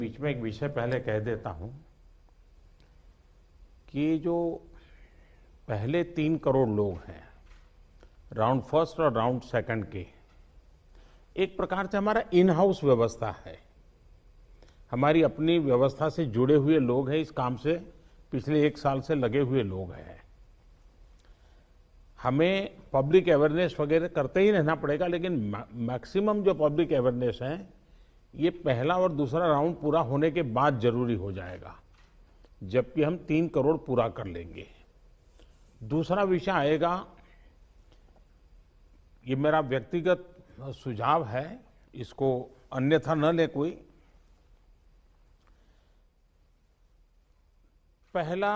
बीच में एक विषय पहले कह देता हूं कि जो पहले 3 करोड़ लोग हैं राउंड फर्स्ट और राउंड सेकंड के, एक प्रकार से हमारा इन हाउस व्यवस्था है। हमारी अपनी व्यवस्था से जुड़े हुए लोग हैं, इस काम से पिछले 1 साल से लगे हुए लोग हैं। हमें पब्लिक अवेयरनेस वगैरह करते ही रहना पड़ेगा, लेकिन मैक्सिमम जो पब्लिक अवेयरनेस है ये पहला और दूसरा राउंड पूरा होने के बाद जरूरी हो जाएगा, जबकि हम 3 करोड़ पूरा कर लेंगे। दूसरा विषय आएगा, ये मेरा व्यक्तिगत सुझाव है, इसको अन्यथा न ले कोई। पहला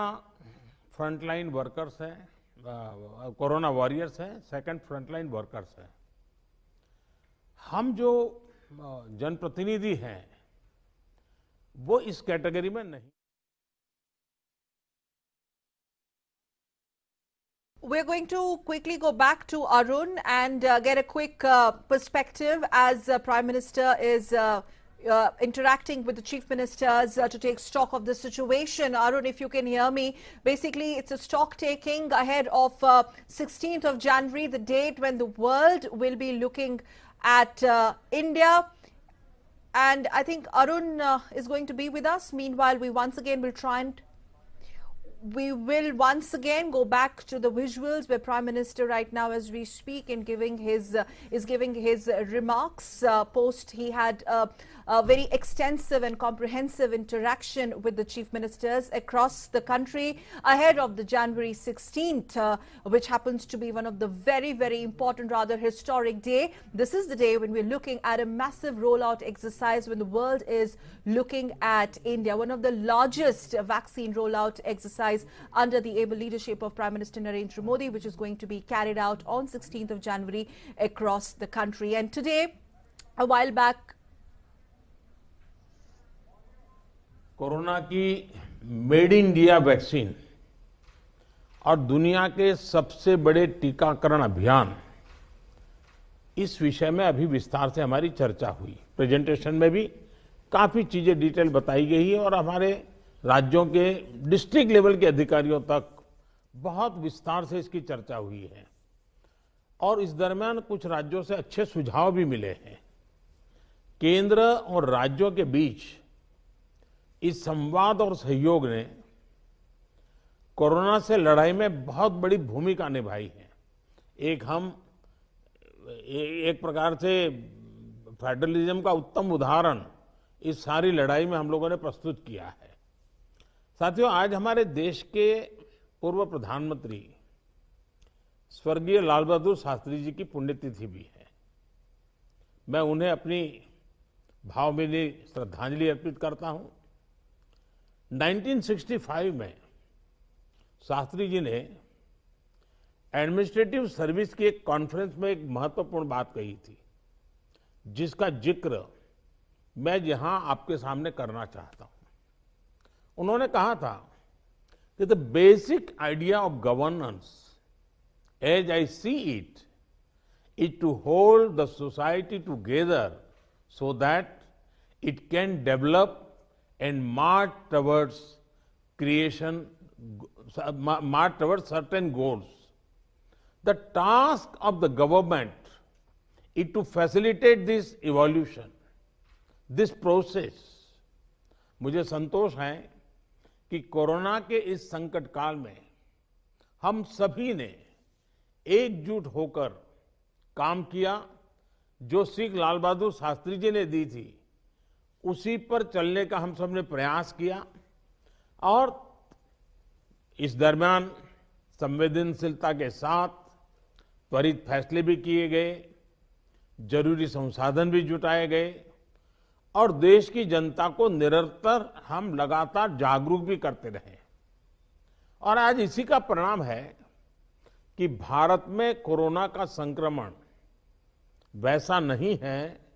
फ्रंटलाइन वर्कर्स है, कोरोना वॉरियर्स है, सेकंड फ्रंटलाइन वर्कर्स है। हम जो जनप्रतिनिधि हैं वो इस कैटेगरी में नहीं। We're going to quickly go back to Arun and get a quick perspective as Prime Minister is interacting with the Chief Ministers to take stock of the situation. Arun, if you can hear me, basically it's a stock taking ahead of 16th of January, the date when the world will be looking at India. And I think Arun is going to be with us. Meanwhile, we once again will go back to the visuals where Prime Minister right now as we speak and giving his remarks post he had a very extensive and comprehensive interaction with the chief ministers across the country ahead of the January 16th, which happens to be one of the very, very important, rather historic day. This is the day when we're looking at a massive rollout exercise, when the world is looking at India, one of the largest vaccine rollout exercise under the able leadership of Prime Minister Narendra Modi, which is going to be carried out on 16th of January across the country. And today, a while back, corona की made in India vaccine और दुनिया के सबसे बड़े टीकाकरण अभियान, इस विषय में अभी विस्तार से हमारी चर्चा हुई। प्रेजेंटेशन में भी काफी चीजें डिटेल बताई गई है और हमारे राज्यों के डिस्ट्रिक्ट लेवल के अधिकारियों तक बहुत विस्तार से इसकी चर्चा हुई है। और इस दरमियान कुछ राज्यों से अच्छे सुझाव भी मिले हैं। केंद्र और राज्यों के बीच इस संवाद और सहयोग ने कोरोना से लड़ाई में बहुत बड़ी भूमिका निभाई है। एक प्रकार से फेडरलिज्म का उत्तम उदाहरण इस सारी लड़ाई में हम लोगों ने प्रस्तुत किया है। साथियों, आज हमारे देश के पूर्व प्रधानमंत्री स्वर्गीय लाल बहादुर शास्त्री जी की पुण्यतिथि भी है। मैं उन्हें अपनी भावभीनी श्रद्धांजलि अर्पित करता हूं। 1965 में शास्त्री जी ने एडमिनिस्ट्रेटिव सर्विस की एक कॉन्फ्रेंस में एक महत्वपूर्ण बात कही थी, जिसका जिक्र मैं यहां आपके सामने करना चाहता हूं। उन्होंने कहा था कि the basic idea of governance as I see it is to hold the society together so that it can develop and march towards certain goals. The task of the government is to facilitate this evolution, this process. मुझे संतोष है कि corona के इस संकट काल में हम सभी ने एकजुट होकर काम किया। जो सीख लाल बहादुर शास्त्री जी ने दी थी, उसी पर चलने का हम सब ने प्रयास किया। और इस दरमियान संवेदनशीलता के साथ त्वरित फैसले भी किए गए, जरूरी संसाधन भी जुटाए गए और देश की जनता को निरंतर हम लगातार जागरूक भी करते रहे। और आज इसी का परिणाम है कि भारत में कोरोना का संक्रमण वैसा नहीं है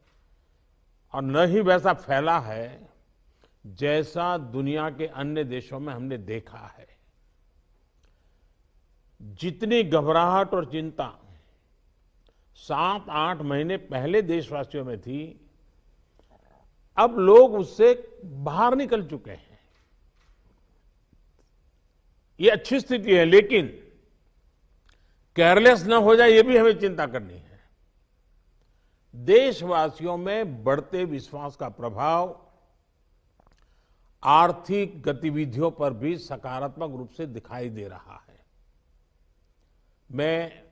और न ही वैसा फैला है जैसा दुनिया के अन्य देशों में हमने देखा है। जितनी घबराहट और चिंता 7-8 महीने पहले देशवासियों में थी, अब लोग उससे बाहर निकल चुके हैं। ये अच्छी स्थिति है, लेकिन केयरलेस न हो जाए, ये भी हमें चिंता करनी है। देशवासियों में बढ़ते विश्वास का प्रभाव आर्थिक गतिविधियों पर भी सकारात्मक रूप से दिखाई दे रहा है। मैं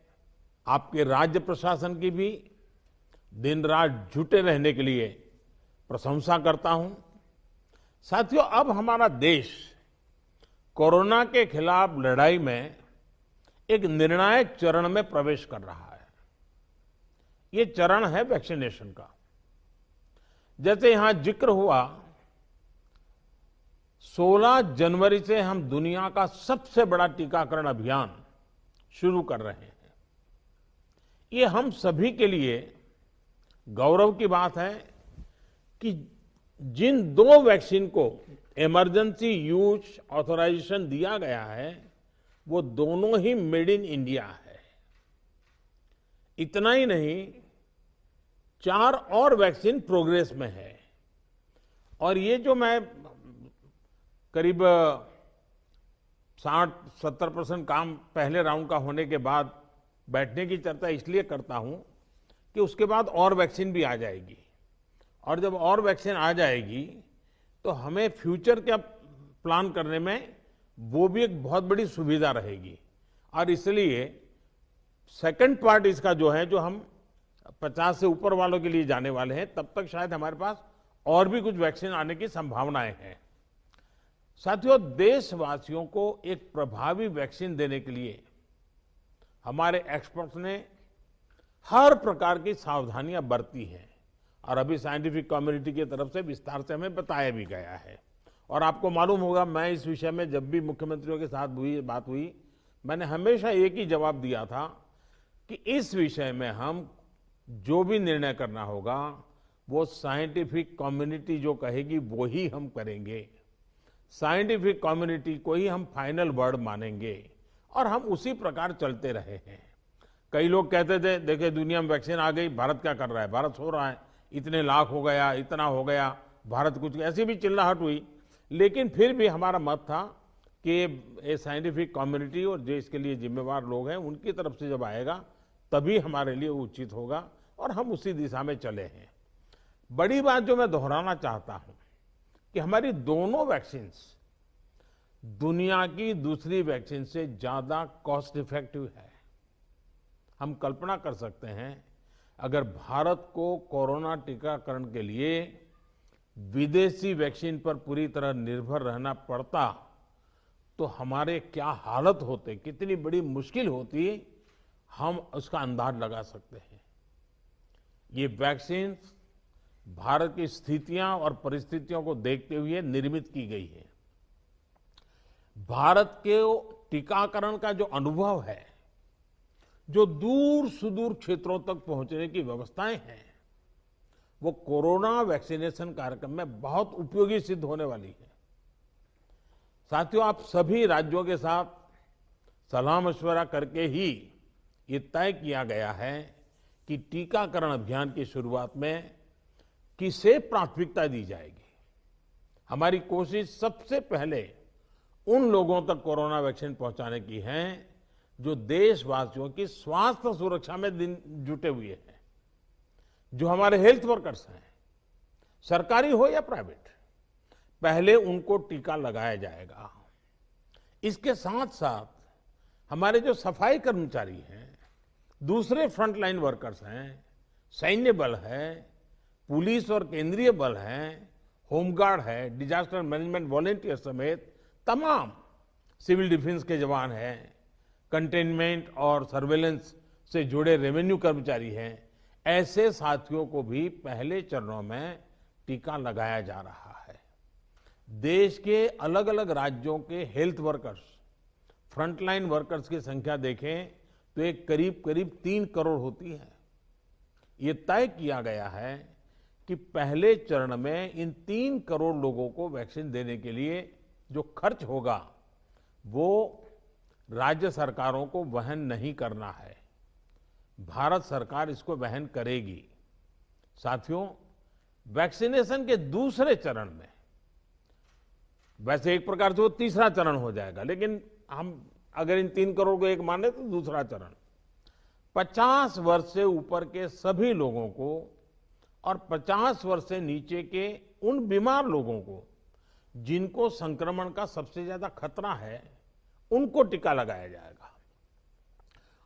आपके राज्य प्रशासन की भी दिन रात जुटे रहने के लिए प्रशंसा करता हूं। साथियों, अब हमारा देश कोरोना के खिलाफ लड़ाई में एक निर्णायक चरण में प्रवेश कर रहा है। ये चरण है वैक्सीनेशन का। जैसे यहां जिक्र हुआ, 16 जनवरी से हम दुनिया का सबसे बड़ा टीकाकरण अभियान शुरू कर रहे हैं। ये हम सभी के लिए गौरव की बात है कि जिन 2 वैक्सीन को इमरजेंसी यूज ऑथराइजेशन दिया गया है, वो दोनों ही मेड इन इंडिया है। इतना ही नहीं, 4 और वैक्सीन प्रोग्रेस में है। और ये जो मैं करीब 60-70% काम पहले राउंड का होने के बाद बैठने की चर्चा इसलिए करता हूं कि उसके बाद और वैक्सीन भी आ जाएगी, और जब और वैक्सीन आ जाएगी तो हमें फ्यूचर का प्लान करने में वो भी एक बहुत बड़ी सुविधा रहेगी। और इसलिए सेकंड पार्ट इसका जो है, जो हम 50 से ऊपर वालों के लिए जाने वाले हैं, तब तक शायद हमारे पास और भी कुछ वैक्सीन आने की संभावनाएं हैं। साथियों, देशवासियों को एक प्रभावी वैक्सीन देने के लिए हमारे एक्सपर्ट्स ने हर प्रकार की सावधानियां बरती हैं, और अभी साइंटिफिक कम्युनिटी की तरफ से विस्तार से हमें बताया भी गया है। और आपको मालूम होगा, मैं इस विषय में जब भी मुख्यमंत्रियों के साथ बात हुई, मैंने हमेशा एक ही जवाब दिया था कि इस विषय में हम जो भी निर्णय करना होगा, वो साइंटिफिक कम्युनिटी जो कहेगी वो ही हम करेंगे। साइंटिफिक कम्युनिटी को ही हम फाइनल वर्ड मानेंगे, और हम उसी प्रकार चलते रहे हैं। कई लोग कहते थे, देखिए दुनिया में वैक्सीन आ गई, भारत क्या कर रहा है, भारत सो रहा है, इतने लाख हो गया, इतना हो गया, भारत कुछ, ऐसी भी चिल्लाहट हुई। लेकिन फिर भी हमारा मत था कि ये साइंटिफिक कम्युनिटी और जो इसके लिए जिम्मेवार लोग हैं, उनकी तरफ से जब आएगा तभी हमारे लिए उचित होगा, और हम उसी दिशा में चले हैं। बड़ी बात जो मैं दोहराना चाहता हूं कि हमारी दोनों वैक्सीन दुनिया की दूसरी वैक्सीन से ज्यादा कॉस्ट इफेक्टिव है। हम कल्पना कर सकते हैं, अगर भारत को कोरोना टीकाकरण के लिए विदेशी वैक्सीन पर पूरी तरह निर्भर रहना पड़ता तो हमारे क्या हालत होते, कितनी बड़ी मुश्किल होती, हम उसका अंदाज लगा सकते हैं। ये वैक्सीन भारत की स्थितियां और परिस्थितियों को देखते हुए निर्मित की गई है। भारत के टीकाकरण का जो अनुभव है, जो दूर सुदूर क्षेत्रों तक पहुंचने की व्यवस्थाएं हैं, वो कोरोना वैक्सीनेशन कार्यक्रम में बहुत उपयोगी सिद्ध होने वाली है। साथियों, आप सभी राज्यों के साथ सलाह मशवरा करके ही ये तय किया गया है कि टीकाकरण अभियान की शुरुआत में किसे प्राथमिकता दी जाएगी। हमारी कोशिश सबसे पहले उन लोगों तक कोरोना वैक्सीन पहुंचाने की है जो देशवासियों की स्वास्थ्य सुरक्षा में जुटे हुए हैं, जो हमारे हेल्थ वर्कर्स हैं, सरकारी हो या प्राइवेट, पहले उनको टीका लगाया जाएगा। इसके साथ साथ हमारे जो सफाई कर्मचारी हैं, दूसरे फ्रंटलाइन वर्कर्स हैं, सैन्य बल है, पुलिस और केंद्रीय बल है, होमगार्ड है, डिजास्टर मैनेजमेंट वॉलेंटियर समेत तमाम सिविल डिफेंस के जवान हैं, कंटेनमेंट और सर्वेलेंस से जुड़े रेवेन्यू कर्मचारी हैं, ऐसे साथियों को भी पहले चरणों में टीका लगाया जा रहा है। देश के अलग अलग राज्यों के हेल्थ वर्कर्स, फ्रंटलाइन वर्कर्स की संख्या देखें तो एक करीब 3 करोड़ होती है। ये तय किया गया है कि पहले चरण में इन 3 करोड़ लोगों को वैक्सीन देने के लिए जो खर्च होगा वो राज्य सरकारों को वहन नहीं करना है, भारत सरकार इसको वहन करेगी। साथियों, वैक्सीनेशन के दूसरे चरण में, वैसे एक प्रकार से वो तीसरा चरण हो जाएगा, लेकिन हम अगर इन 3 करोड़ को एक माने तो दूसरा चरण 50 वर्ष से ऊपर के सभी लोगों को और 50 वर्ष से नीचे के उन बीमार लोगों को जिनको संक्रमण का सबसे ज्यादा खतरा है, उनको टीका लगाया जाएगा।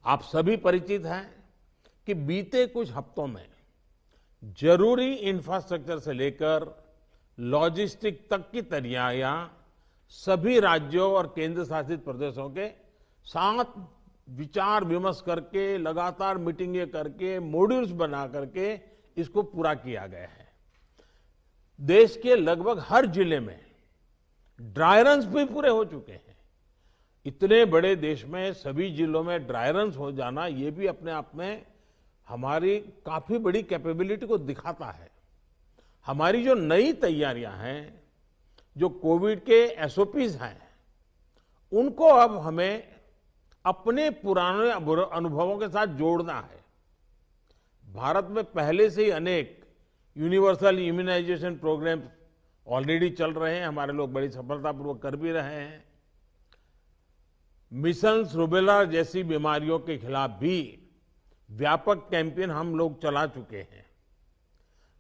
आप सभी परिचित हैं कि बीते कुछ हफ्तों में जरूरी इंफ्रास्ट्रक्चर से लेकर लॉजिस्टिक तक की तैयारियां सभी राज्यों और केंद्र शासित प्रदेशों के साथ विचार विमर्श करके, लगातार मीटिंगें करके, मॉड्यूल्स बना करके इसको पूरा किया गया है। देश के लगभग हर जिले में ड्राई रन्स भी पूरे हो चुके हैं। इतने बड़े देश में सभी जिलों में ड्राई रन्स हो जाना, ये भी अपने आप में हमारी काफी बड़ी कैपेबिलिटी को दिखाता है। हमारी जो नई तैयारियां हैं, जो कोविड के एसओपीज हैं, उनको अब हमें अपने पुराने अनुभवों के साथ जोड़ना है। भारत में पहले से ही अनेक यूनिवर्सल इम्यूनाइजेशन प्रोग्राम ऑलरेडी चल रहे हैं, हमारे लोग बड़ी सफलतापूर्वक कर भी रहे हैं। मिशंस रूबेला जैसी बीमारियों के खिलाफ भी व्यापक कैंपेन हम लोग चला चुके हैं।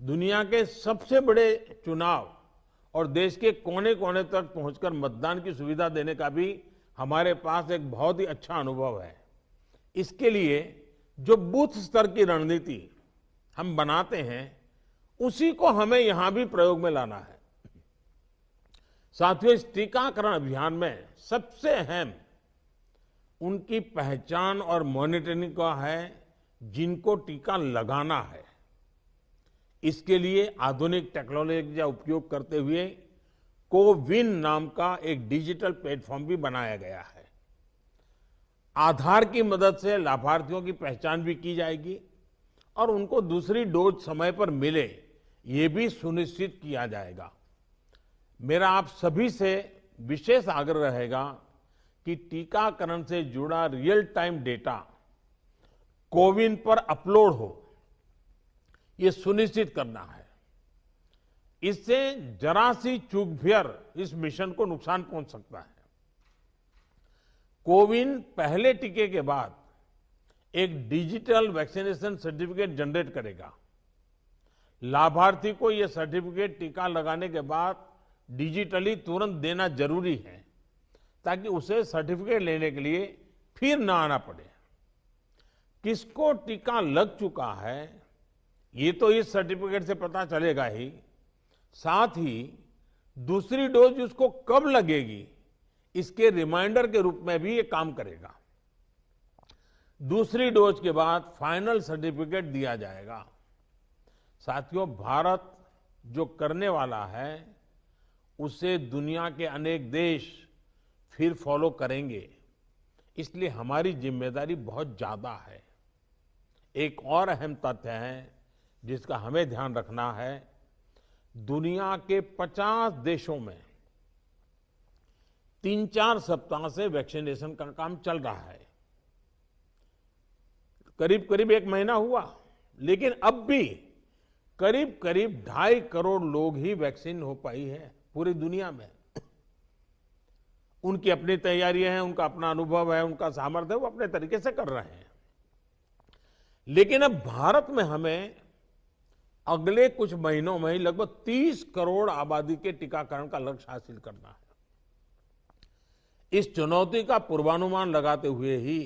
दुनिया के सबसे बड़े चुनाव और देश के कोने कोने तक पहुंचकर मतदान की सुविधा देने का भी हमारे पास एक बहुत ही अच्छा अनुभव है। इसके लिए जो बूथ स्तर की रणनीति हम बनाते हैं, उसी को हमें यहां भी प्रयोग में लाना है। साथियों, इस टीकाकरण अभियान में सबसे अहम उनकी पहचान और मॉनिटरिंग का है जिनको टीका लगाना है। इसके लिए आधुनिक टेक्नोलॉजी का उपयोग करते हुए कोविन नाम का एक डिजिटल प्लेटफॉर्म भी बनाया गया है। आधार की मदद से लाभार्थियों की पहचान भी की जाएगी और उनको दूसरी डोज समय पर मिले, ये भी सुनिश्चित किया जाएगा। मेरा आप सभी से विशेष आग्रह रहेगा कि टीकाकरण से जुड़ा रियल टाइम डेटा कोविन पर अपलोड हो, ये सुनिश्चित करना है। इससे जरा सी चूक भी इस मिशन को नुकसान पहुंच सकता है। कोविन पहले टीके के बाद एक डिजिटल वैक्सीनेशन सर्टिफिकेट जनरेट करेगा। लाभार्थी को यह सर्टिफिकेट टीका लगाने के बाद डिजिटली तुरंत देना जरूरी है, ताकि उसे सर्टिफिकेट लेने के लिए फिर ना आना पड़े। किसको टीका लग चुका है, ये तो इस सर्टिफिकेट से पता चलेगा ही, साथ ही दूसरी डोज उसको कब लगेगी, इसके रिमाइंडर के रूप में भी ये काम करेगा। दूसरी डोज के बाद फाइनल सर्टिफिकेट दिया जाएगा। साथियों, भारत जो करने वाला है, उसे दुनिया के अनेक देश फिर फॉलो करेंगे। इसलिए हमारी जिम्मेदारी बहुत ज्यादा है। एक और अहम तथ्य है जिसका हमें ध्यान रखना है। दुनिया के 50 देशों में 3-4 सप्ताह से वैक्सीनेशन का काम चल रहा है। करीब करीब 1 महीना हुआ, लेकिन अब भी करीब करीब 2.5 करोड़ लोग ही वैक्सीन हो पाई है पूरी दुनिया में। उनकी अपनी तैयारियां हैं, उनका अपना अनुभव है, उनका सामर्थ्य है, वो अपने तरीके से कर रहे हैं। लेकिन अब भारत में हमें अगले कुछ महीनों में ही लगभग 30 करोड़ आबादी के टीकाकरण का लक्ष्य हासिल करना है। इस चुनौती का पूर्वानुमान लगाते हुए ही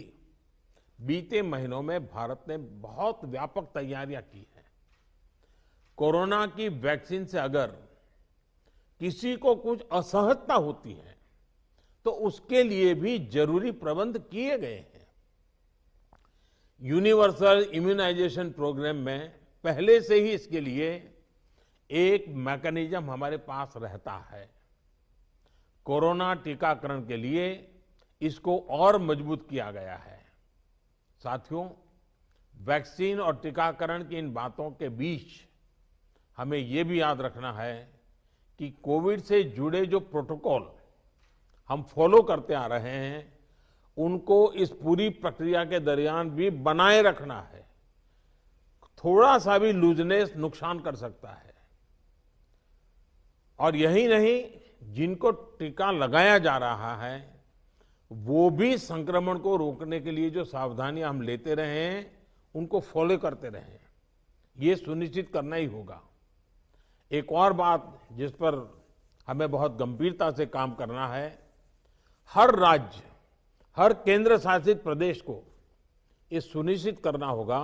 बीते महीनों में भारत ने बहुत व्यापक तैयारियां की हैं। कोरोना की वैक्सीन से अगर किसी को कुछ असहजता होती है, तो उसके लिए भी जरूरी प्रबंध किए गए हैं। यूनिवर्सल इम्यूनाइजेशन प्रोग्राम में पहले से ही इसके लिए एक मैकेनिज्म हमारे पास रहता है। कोरोना टीकाकरण के लिए इसको और मजबूत किया गया है। साथियों, वैक्सीन और टीकाकरण की इन बातों के बीच हमें ये भी याद रखना है कि कोविड से जुड़े जो प्रोटोकॉल हम फॉलो करते आ रहे हैं, उनको इस पूरी प्रक्रिया के दरमियान भी बनाए रखना है। थोड़ा सा भी लूजनेस नुकसान कर सकता है। और यही नहीं, जिनको टीका लगाया जा रहा है वो भी संक्रमण को रोकने के लिए जो सावधानियां हम लेते रहे हैं उनको फॉलो करते रहे। ये सुनिश्चित करना ही होगा। एक और बात जिस पर हमें बहुत गंभीरता से काम करना है, हर राज्य, हर केंद्र शासित प्रदेश को ये सुनिश्चित करना होगा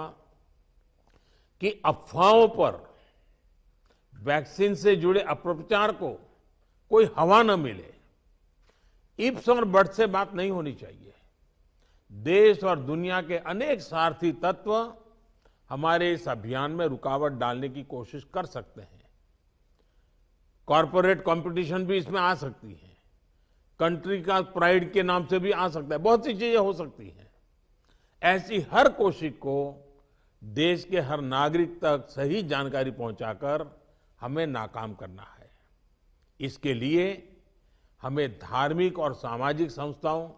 कि अफवाहों पर, वैक्सीन से जुड़े अपप्रचार को कोई हवा न मिले। इफ्स और बट्स से बात नहीं होनी चाहिए। देश और दुनिया के अनेक स्वार्थी तत्व हमारे इस अभियान में रुकावट डालने की कोशिश कर सकते हैं। कॉरपोरेट कंपटीशन भी इसमें आ सकती है, कंट्री का प्राइड के नाम से भी आ सकता है, बहुत सी चीजें हो सकती हैं। ऐसी हर कोशिश को देश के हर नागरिक तक सही जानकारी पहुंचाकर हमें नाकाम करना है। इसके लिए हमें धार्मिक और सामाजिक संस्थाओं,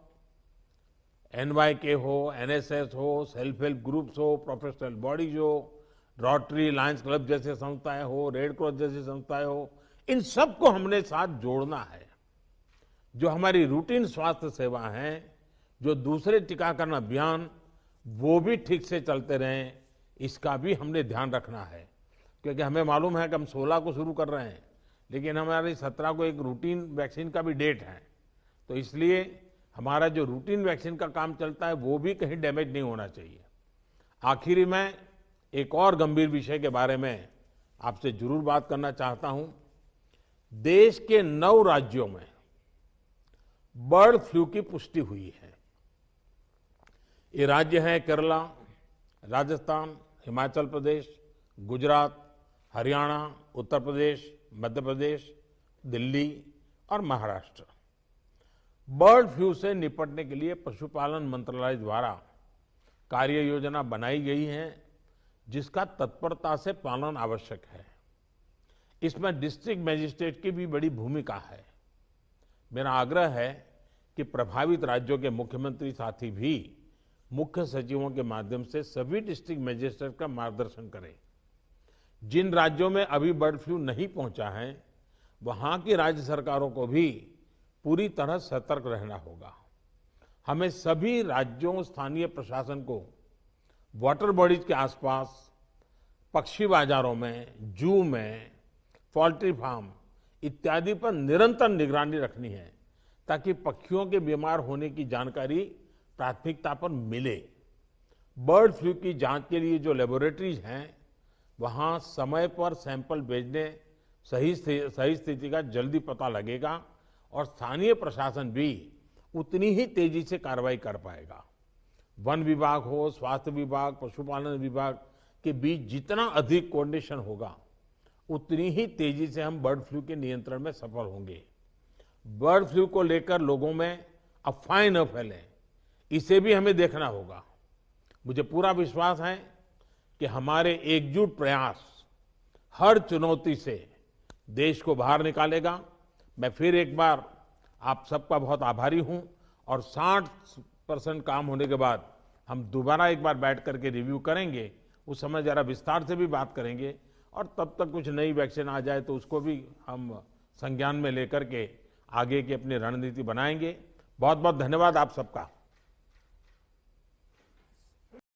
एनवाईके हो, एनएसएस हो, सेल्फ हेल्प ग्रुप्स हो, प्रोफेशनल बॉडीज हो, रोटरी, लायंस क्लब जैसे संस्थाएं हो, रेड क्रॉस जैसी संस्थाएं हो, इन सबको हमने साथ जोड़ना है। जो हमारी रूटीन स्वास्थ्य सेवा है, जो दूसरे टीकाकरण अभियान, वो भी ठीक से चलते रहें, इसका भी हमने ध्यान रखना है। क्योंकि हमें मालूम है कि हम 16 को शुरू कर रहे हैं, लेकिन हमारी 17 को एक रूटीन वैक्सीन का भी डेट है। तो इसलिए हमारा जो रूटीन वैक्सीन का काम चलता है वो भी कहीं डैमेज नहीं होना चाहिए। आखिरी में एक और गंभीर विषय के बारे में आपसे जरूर बात करना चाहता हूं। देश के 9 राज्यों में बर्ड फ्लू की पुष्टि हुई है। ये राज्य हैं केरला, राजस्थान, हिमाचल प्रदेश, गुजरात, हरियाणा, उत्तर प्रदेश, मध्य प्रदेश, दिल्ली और महाराष्ट्र। बर्ड फ्लू से निपटने के लिए पशुपालन मंत्रालय द्वारा कार्य योजना बनाई गई है, जिसका तत्परता से पालन आवश्यक है। इसमें डिस्ट्रिक्ट मजिस्ट्रेट की भी बड़ी भूमिका है। मेरा आग्रह है कि प्रभावित राज्यों के मुख्यमंत्री साथी भी मुख्य सचिवों के माध्यम से सभी डिस्ट्रिक्ट मजिस्ट्रेट का मार्गदर्शन करें। जिन राज्यों में अभी बर्ड फ्लू नहीं पहुंचा है, वहां की राज्य सरकारों को भी पूरी तरह सतर्क रहना होगा। हमें सभी राज्यों, स्थानीय प्रशासन को वाटर बॉडीज के आसपास, पक्षी बाजारों में, जू में, पोल्ट्री फार्म इत्यादि पर निरंतर निगरानी रखनी है, ताकि पक्षियों के बीमार होने की जानकारी प्राथमिकता पर मिले। बर्ड फ्लू की जांच के लिए जो लेबोरेटरीज हैं, वहां समय पर सैंपल भेजने सही स्थिति का जल्दी पता लगेगा और स्थानीय प्रशासन भी उतनी ही तेजी से कार्रवाई कर पाएगा। वन विभाग हो, स्वास्थ्य विभाग, पशुपालन विभाग के बीच जितना अधिक कोऑर्डिनेशन होगा, उतनी ही तेजी से हम बर्ड फ्लू के नियंत्रण में सफल होंगे। बर्ड फ्लू को लेकर लोगों में अफवाहें न फैलें, इसे भी हमें देखना होगा। मुझे पूरा विश्वास है कि हमारे एकजुट प्रयास हर चुनौती से देश को बाहर निकालेगा। मैं फिर एक बार आप सबका बहुत आभारी हूं और 60% काम होने के बाद हम दोबारा एक बार बैठ करके रिव्यू करेंगे। उस समय जरा विस्तार से भी बात करेंगे और तब तक कुछ नई वैक्सीन आ जाए तो उसको भी हम संज्ञान में लेकर के आगे की अपनी रणनीति बनाएंगे। बहुत बहुत धन्यवाद आप सबका।